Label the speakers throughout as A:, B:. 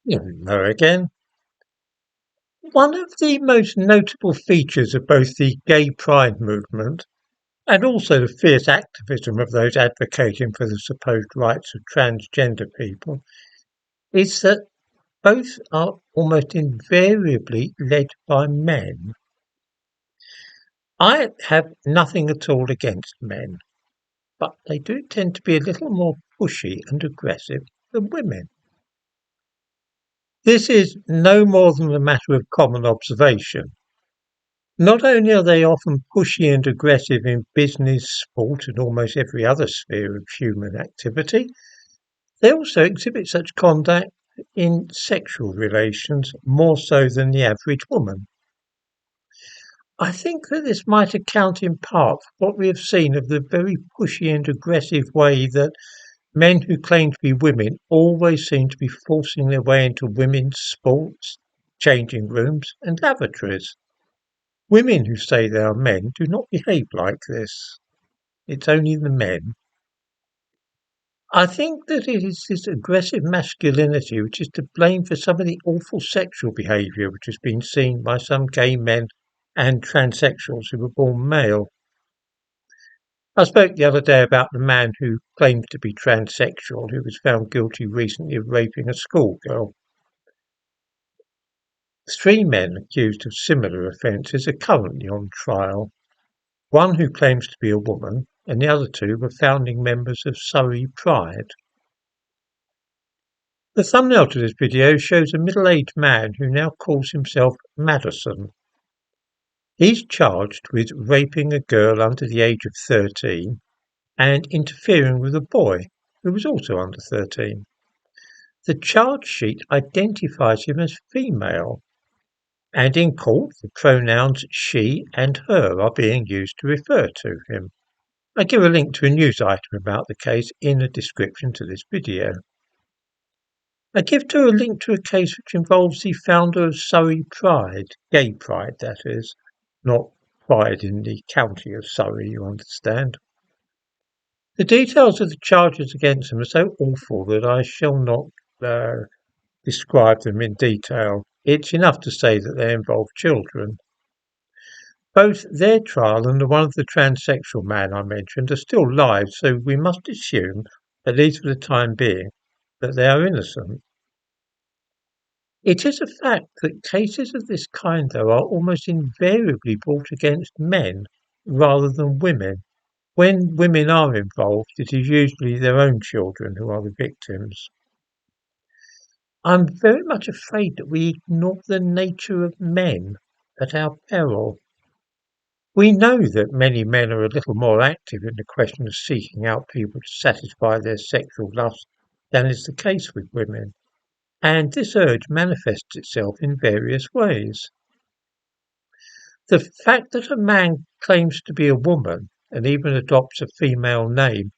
A: Hello again. One of the most notable features of both the gay pride movement and also the fierce activism of those advocating for the supposed rights of transgender people is that both are almost invariably led by men. I have nothing at all against men, but they do tend to be a little more pushy and aggressive than women. This is no more than a matter of common observation. Not only are they often pushy and aggressive in business, sport, and almost every other sphere of human activity, they also exhibit such conduct in sexual relations more so than the average woman. I think that this might account in part for what we have seen of the very pushy and aggressive way that men who claim to be women always seem to be forcing their way into women's sports, changing rooms, and lavatories. Women who say they are men do not behave like this. It's only the men. I think that it is this aggressive masculinity which is to blame for some of the awful sexual behaviour which has been seen by some gay men and transsexuals who were born male. I spoke the other day about the man who claimed to be transsexual who was found guilty recently of raping a schoolgirl. Three men accused of similar offences are currently on trial. One who claims to be a woman, and the other two were founding members of Surrey Pride. The thumbnail to this video shows a middle-aged man who now calls himself Madison. He's charged with raping a girl under the age of 13 and interfering with a boy who was also under 13. The charge sheet identifies him as female, and in court the pronouns she and her are being used to refer to him. I give a link to a news item about the case in the description to this video. I give too a link to a case which involves the founder of Surrey Pride, gay pride that is, not pride in the county of Surrey, you understand. The details of the charges against them are so awful that I shall not describe them in detail. It's enough to say that they involve children. Both their trial and the one of the transsexual man I mentioned are still live, so we must assume, at least for the time being, that they are innocent. It is a fact that cases of this kind, though, are almost invariably brought against men rather than women. When women are involved, it is usually their own children who are the victims. I'm very much afraid that we ignore the nature of men at our peril. We know that many men are a little more active in the question of seeking out people to satisfy their sexual lust than is the case with women, and this urge manifests itself in various ways. The fact that a man claims to be a woman and even adopts a female name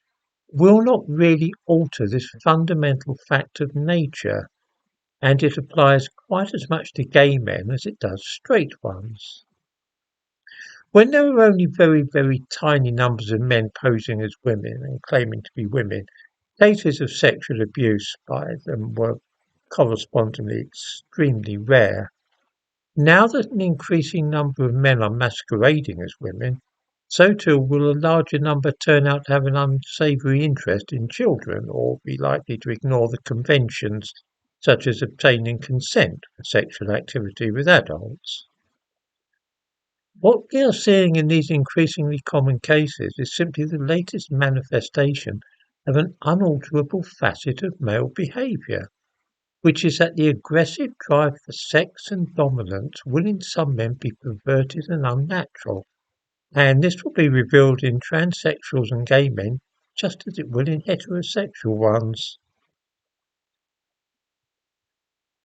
A: will not really alter this fundamental fact of nature, and it applies quite as much to gay men as it does straight ones. When there were only very, very tiny numbers of men posing as women and claiming to be women, cases of sexual abuse by them were correspondingly extremely rare. Now that an increasing number of men are masquerading as women, so too will a larger number turn out to have an unsavoury interest in children or be likely to ignore the conventions such as obtaining consent for sexual activity with adults. What we are seeing in these increasingly common cases is simply the latest manifestation of an unalterable facet of male behaviour, which is that the aggressive drive for sex and dominance will in some men be perverted and unnatural, and this will be revealed in transsexuals and gay men just as it will in heterosexual ones.